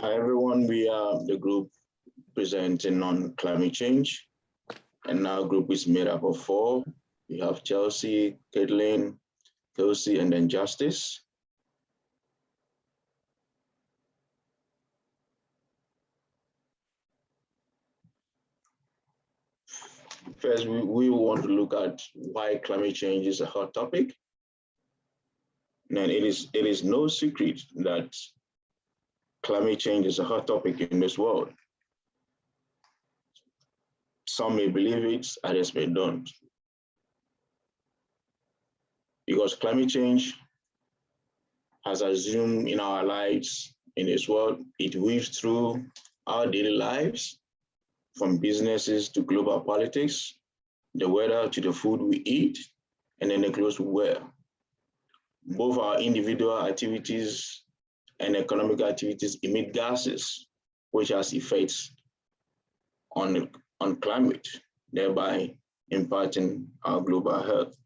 Hi everyone, we are the group presenting on climate change, and our group is made up of four. We have Chelsea, Caitlin, Kelsey, and then Justice. First, we want to look at why climate change is a hot topic. And it is no secret that climate change is a hot topic in this world. Some may believe it, others may don't. Because climate change has assumed in our lives in this world, it weaves through our daily lives, from businesses to global politics, the weather to the food we eat, and then the clothes we wear. Both our individual activities and economic activities emit gases, which has effects on climate, thereby impacting our global health.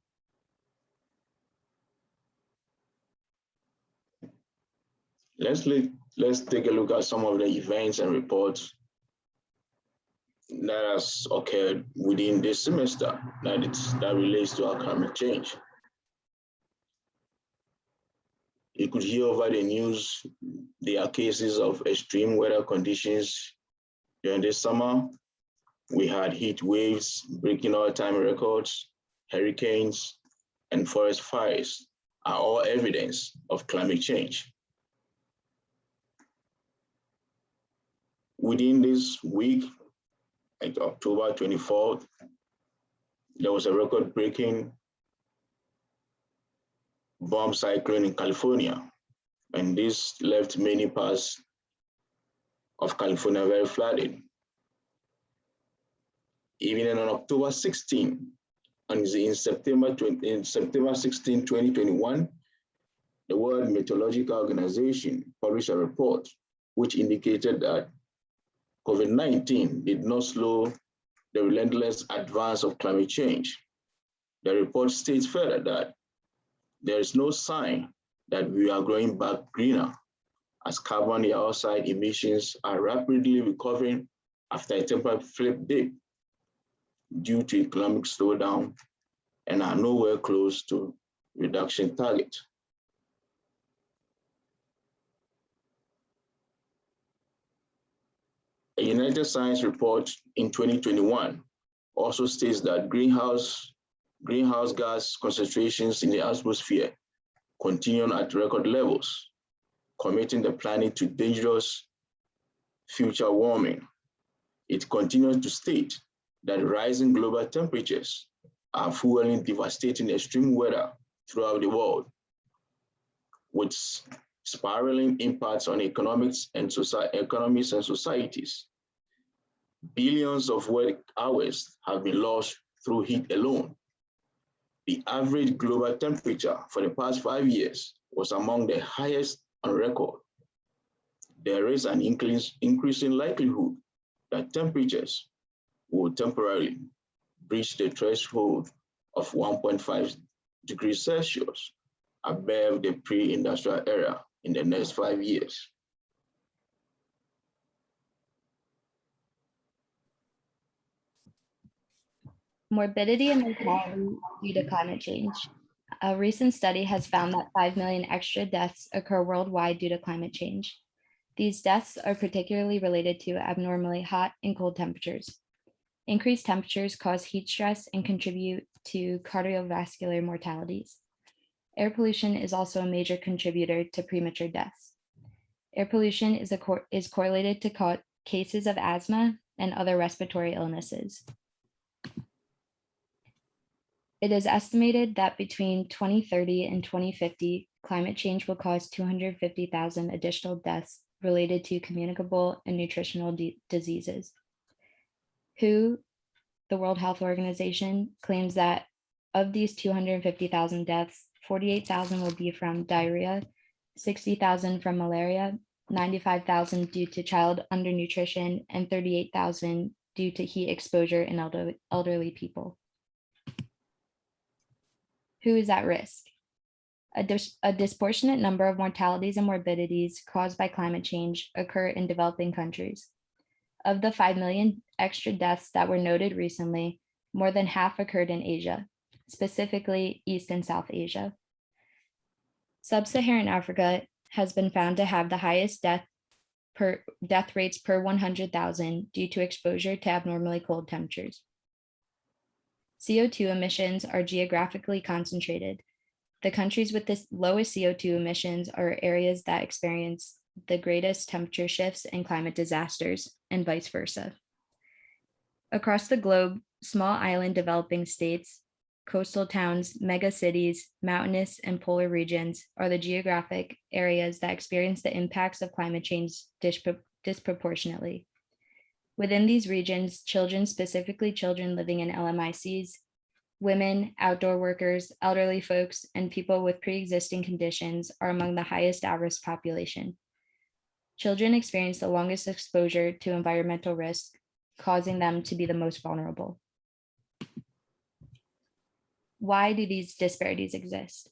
Let's take a look at some of the events and reports that has occurred within this semester that relates to our climate change. You could hear over the news, there are cases of extreme weather conditions during this summer. We had heat waves, breaking all-time records, hurricanes, and forest fires are all evidence of climate change. Within this week, like October 24th, there was a record-breaking bomb cyclone in California, and this left many parts of California very flooded. Even on October 16, and in September 16, 2021, the World Meteorological Organization published a report which indicated that COVID-19 did not slow the relentless advance of climate change. The report states further that there is no sign that we are growing back greener, as carbon dioxide emissions are rapidly recovering after a temporary flip dip due to economic slowdown and are nowhere close to reduction target. A United Science report in 2021 also states that greenhouse gas concentrations in the atmosphere continue at record levels, committing the planet to dangerous future warming. It continues to state that rising global temperatures are fueling devastating extreme weather throughout the world, with spiraling impacts on economies and societies. Billions of work hours have been lost through heat alone. The average global temperature for the past 5 years was among the highest on record. There is an increasing likelihood that temperatures will temporarily breach the threshold of 1.5 degrees Celsius above the pre-industrial era in the next 5 years. Morbidity and mortality due to climate change. A recent study has found that 5 million extra deaths occur worldwide due to climate change. These deaths are particularly related to abnormally hot and cold temperatures. Increased temperatures cause heat stress and contribute to cardiovascular mortalities. Air pollution is also a major contributor to premature deaths. Air pollution is correlated to cases of asthma and other respiratory illnesses. It is estimated that between 2030 and 2050, climate change will cause 250,000 additional deaths related to communicable and nutritional diseases. WHO, the World Health Organization, claims that of these 250,000 deaths, 48,000 will be from diarrhea, 60,000 from malaria, 95,000 due to child undernutrition, and 38,000 due to heat exposure in elderly people. Who is at risk? A disproportionate number of mortalities and morbidities caused by climate change occur in developing countries. Of the 5 million extra deaths that were noted recently, more than half occurred in Asia, specifically East and South Asia. Sub-Saharan Africa has been found to have the highest death rates per 100,000 due to exposure to abnormally cold temperatures. CO2 emissions are geographically concentrated. The countries with the lowest CO2 emissions are areas that experience the greatest temperature shifts and climate disasters, and vice versa. Across the globe, small island developing states, coastal towns, mega cities, mountainous and polar regions are the geographic areas that experience the impacts of climate change disproportionately. Within these regions, children, specifically children living in LMICs, women, outdoor workers, elderly folks, and people with pre-existing conditions are among the highest at-risk population. Children experience the longest exposure to environmental risk, causing them to be the most vulnerable. Why do these disparities exist?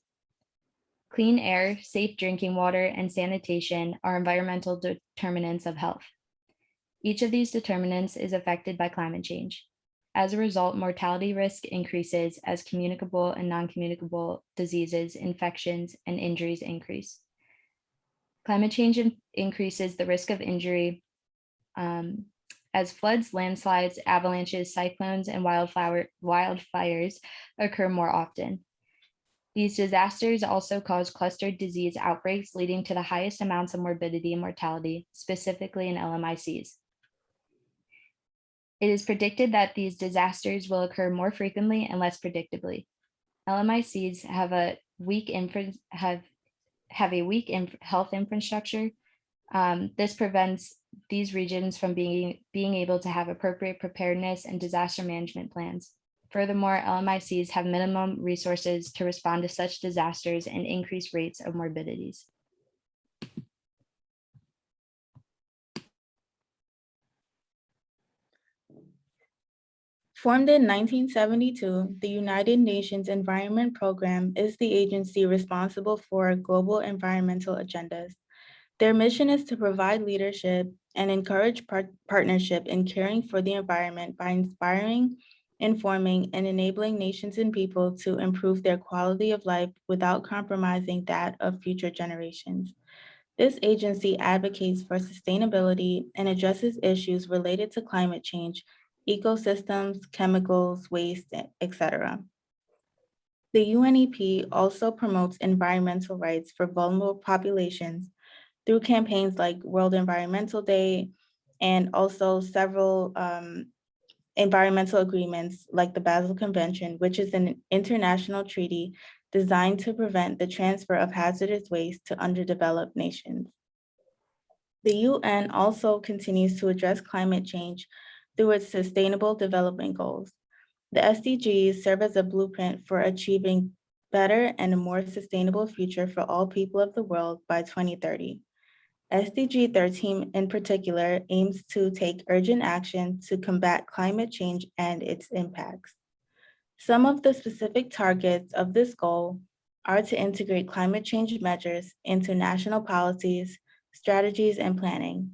Clean air, safe drinking water, and sanitation are environmental determinants of health. Each of these determinants is affected by climate change. As a result, mortality risk increases as communicable and non-communicable diseases, infections, and injuries increase. Climate change increases the risk of injury as floods, landslides, avalanches, cyclones, and wildfires occur more often. These disasters also cause clustered disease outbreaks, leading to the highest amounts of morbidity and mortality, specifically in LMICs. It is predicted that these disasters will occur more frequently and less predictably. LMICs have a weak health infrastructure. This prevents these regions from being able to have appropriate preparedness and disaster management plans. Furthermore, LMICs have minimum resources to respond to such disasters and increased rates of morbidities. Formed in 1972, the United Nations Environment Program is the agency responsible for global environmental agendas. Their mission is to provide leadership and encourage partnership in caring for the environment by inspiring, informing, and enabling nations and people to improve their quality of life without compromising that of future generations. This agency advocates for sustainability and addresses issues related to climate change, ecosystems, chemicals, waste, etc. The UNEP also promotes environmental rights for vulnerable populations through campaigns like World Environmental Day and also several environmental agreements like the Basel Convention, which is an international treaty designed to prevent the transfer of hazardous waste to underdeveloped nations. The UN also continues to address climate change through its Sustainable Development Goals. The SDGs serve as a blueprint for achieving better and a more sustainable future for all people of the world by 2030. SDG 13 in particular aims to take urgent action to combat climate change and its impacts. Some of the specific targets of this goal are to integrate climate change measures into national policies, strategies, and planning.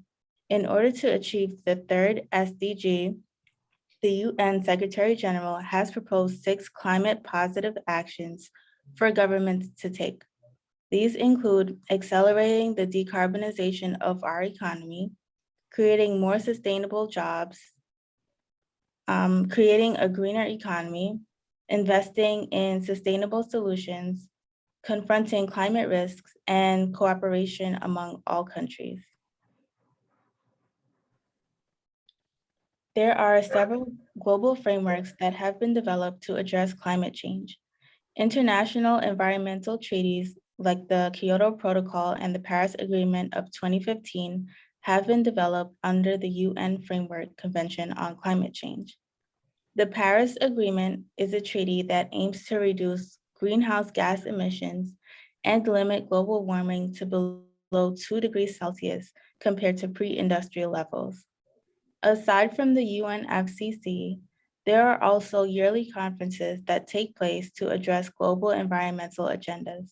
In order to achieve the third SDG, the UN Secretary General has proposed 6 climate positive actions for governments to take. These include accelerating the decarbonization of our economy, creating more sustainable jobs, creating a greener economy, investing in sustainable solutions, confronting climate risks, and cooperation among all countries. There are several global frameworks that have been developed to address climate change. International environmental treaties like the Kyoto Protocol and the Paris Agreement of 2015 have been developed under the UN Framework Convention on Climate Change. The Paris Agreement is a treaty that aims to reduce greenhouse gas emissions and limit global warming to below 2 degrees Celsius compared to pre-industrial levels. Aside from the UNFCCC, there are also yearly conferences that take place to address global environmental agendas.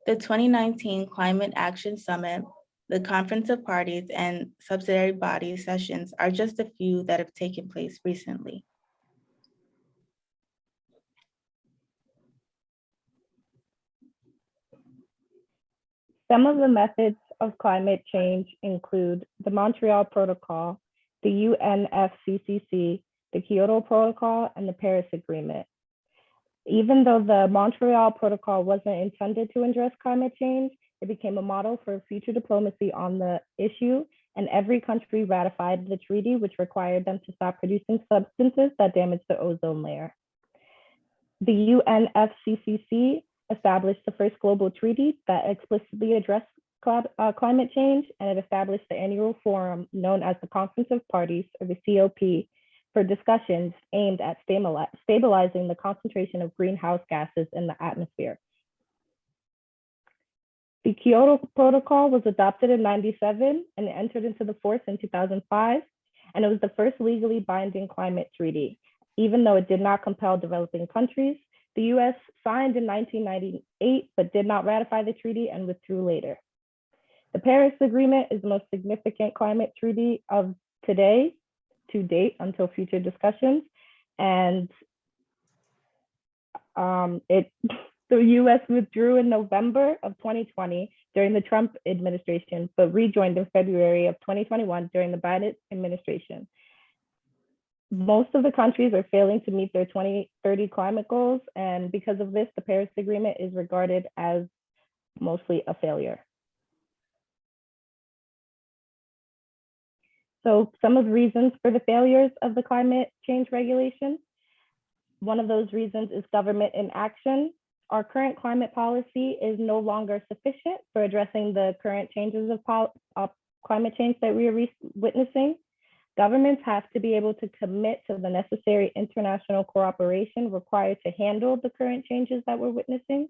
The 2019 Climate Action Summit, the Conference of Parties, and subsidiary body sessions are just a few that have taken place recently. Some of the methods of climate change include the Montreal Protocol, the UNFCCC, the Kyoto Protocol, and the Paris Agreement. Even though the Montreal Protocol wasn't intended to address climate change, it became a model for future diplomacy on the issue, and every country ratified the treaty, which required them to stop producing substances that damage the ozone layer. The UNFCCC established the first global treaty that explicitly addressed climate change, and it established the annual forum known as the Conference of Parties, or the COP, for discussions aimed at stabilizing the concentration of greenhouse gases in the atmosphere. The Kyoto Protocol was adopted in '97 and it entered into the force in 2005, and it was the first legally binding climate treaty. Even though it did not compel developing countries, the US signed in 1998, but did not ratify the treaty and withdrew later. The Paris Agreement is the most significant climate treaty of today, to date, until future discussions. And the US withdrew in November of 2020 during the Trump administration, but rejoined in February of 2021 during the Biden administration. Most of the countries are failing to meet their 2030 climate goals, and because of this, the Paris Agreement is regarded as mostly a failure. So some of the reasons for the failures of the climate change regulation. One of those reasons is government inaction. Our current climate policy is no longer sufficient for addressing the current changes of climate change that we are witnessing. Governments have to be able to commit to the necessary international cooperation required to handle the current changes that we're witnessing.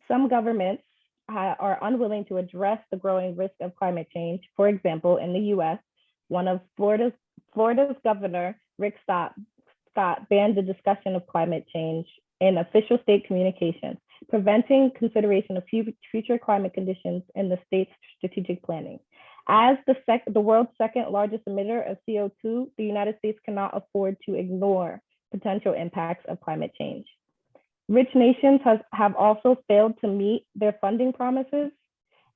Some governments are unwilling to address the growing risk of climate change. For example, in the US, one of Florida's governor, Rick Scott, banned the discussion of climate change in official state communications, preventing consideration of future climate conditions in the state's strategic planning. As the world's second largest emitter of CO2, the United States cannot afford to ignore potential impacts of climate change. Rich nations have also failed to meet their funding promises,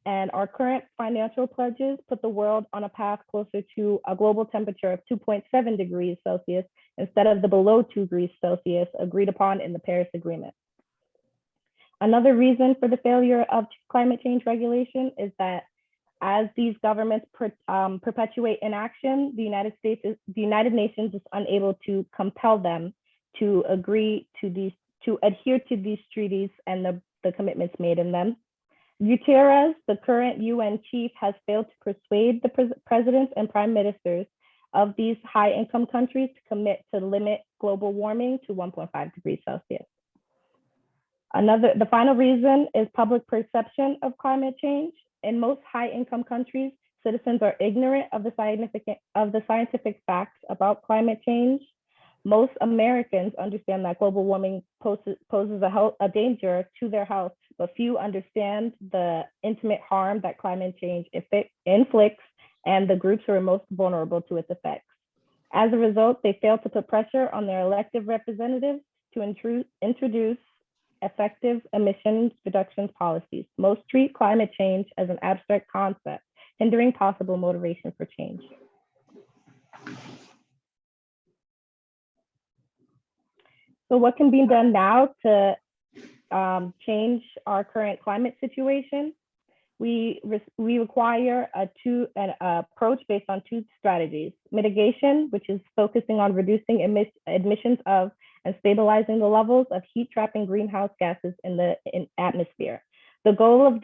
and our current financial pledges put the world on a path closer to a global temperature of 2.7 degrees Celsius instead of the below 2 degrees Celsius agreed upon in the Paris Agreement. Another reason for the failure of climate change regulation is that as these governments perpetuate inaction, the United Nations is unable to compel them to agree to adhere to these treaties and the commitments made in them. Guterres, the current UN chief, has failed to persuade the presidents and prime ministers of these high-income countries to commit to limit global warming to 1.5 degrees Celsius. The final reason is public perception of climate change. In most high-income countries, citizens are ignorant of the scientific facts about climate change. Most Americans understand that global warming poses a danger to their health, but few understand the intimate harm that climate change inflicts and the groups who are most vulnerable to its effects. As a result, they fail to put pressure on their elected representatives to introduce effective emissions reductions policies. Most treat climate change as an abstract concept, hindering possible motivation for change. So what can be done now to change our current climate situation? We require an approach based on two strategies: mitigation, which is focusing on reducing emissions of and stabilizing the levels of heat-trapping greenhouse gases in the atmosphere. The goal of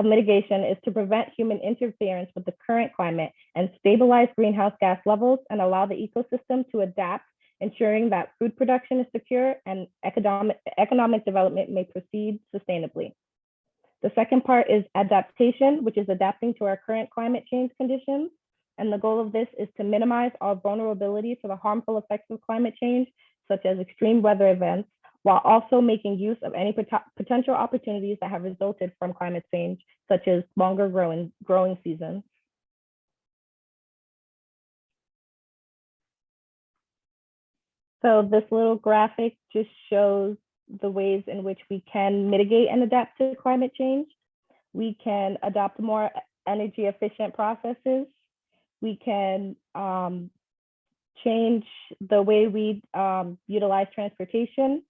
mitigation is to prevent human interference with the current climate and stabilize greenhouse gas levels and allow the ecosystem to adapt, ensuring that food production is secure and economic development may proceed sustainably. The second part is adaptation, which is adapting to our current climate change conditions. And the goal of this is to minimize our vulnerability to the harmful effects of climate change, such as extreme weather events, while also making use of any potential opportunities that have resulted from climate change, such as longer growing seasons. So this little graphic just shows the ways in which we can mitigate and adapt to climate change. We can adopt more energy efficient processes. We can change the way we utilize transportation.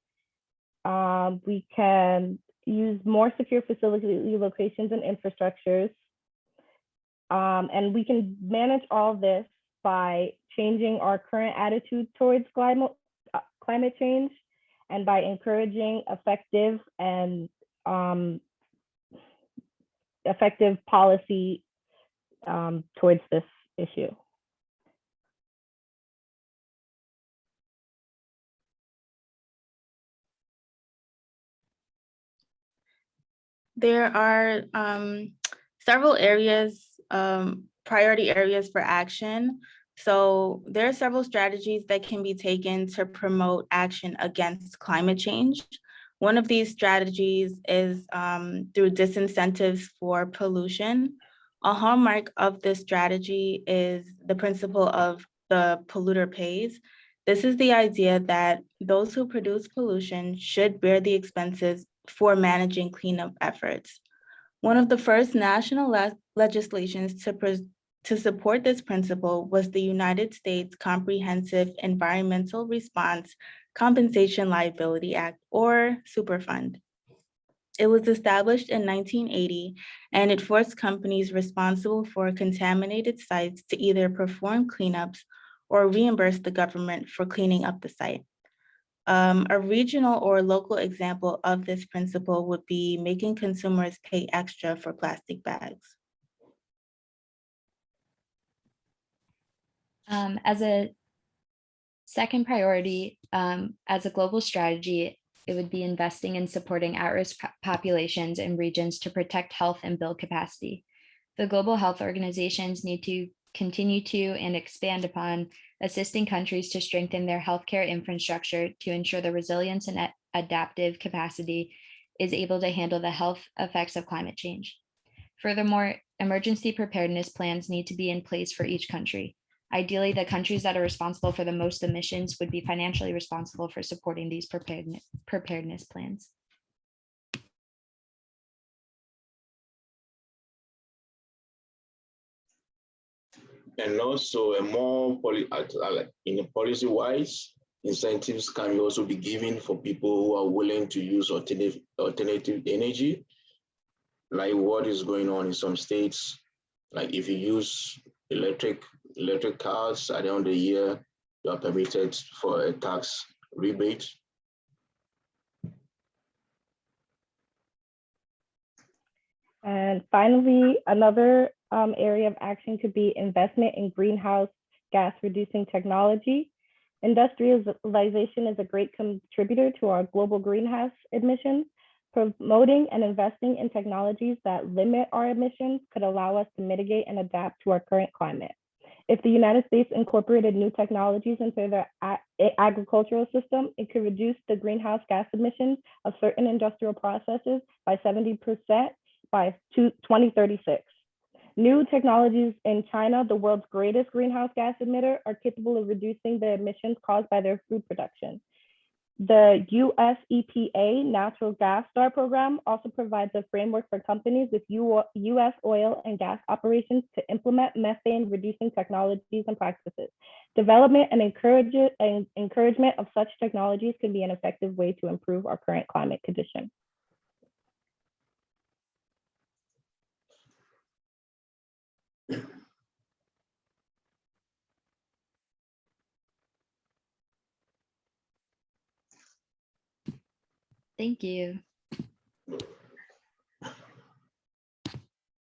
We can use more secure facility locations and infrastructures. And we can manage all this by changing our current attitude towards climate change and by encouraging effective policy towards this issue. There are several areas, priority areas for action. So there are several strategies that can be taken to promote action against climate change. One of these strategies is through disincentives for pollution. A hallmark of this strategy is the principle of the polluter pays. This is the idea that those who produce pollution should bear the expenses for managing cleanup efforts. One of the first national legislations to support this principle was the United States Comprehensive Environmental Response Compensation Liability Act, or Superfund. It was established in 1980, and it forced companies responsible for contaminated sites to either perform cleanups or reimburse the government for cleaning up the site. A regional or local example of this principle would be making consumers pay extra for plastic bags. As a second priority, as a global strategy, it would be investing in supporting at-risk populations and regions to protect health and build capacity. The global health organizations need to continue to and expand upon assisting countries to strengthen their healthcare infrastructure to ensure the resilience and adaptive capacity is able to handle the health effects of climate change. Furthermore, emergency preparedness plans need to be in place for each country. Ideally, the countries that are responsible for the most emissions would be financially responsible for supporting these preparedness plans. And also a more policy-wise, incentives can also be given for people who are willing to use alternative energy, like what is going on in some states. Like if you use electric cars at the end of the year, you are permitted for a tax rebate. And finally, another area of action could be investment in greenhouse gas reducing technology. Industrialization is a great contributor to our global greenhouse emissions. Promoting and investing in technologies that limit our emissions could allow us to mitigate and adapt to our current climate. If the United States incorporated new technologies into their agricultural system, it could reduce the greenhouse gas emissions of certain industrial processes by 70% by 2036. New technologies in China, the world's greatest greenhouse gas emitter, are capable of reducing the emissions caused by their food production. The US EPA Natural Gas Star program also provides a framework for companies with US oil and gas operations to implement methane reducing technologies and practices. Development and encouragement of such technologies can be an effective way to improve our current climate condition. Thank you.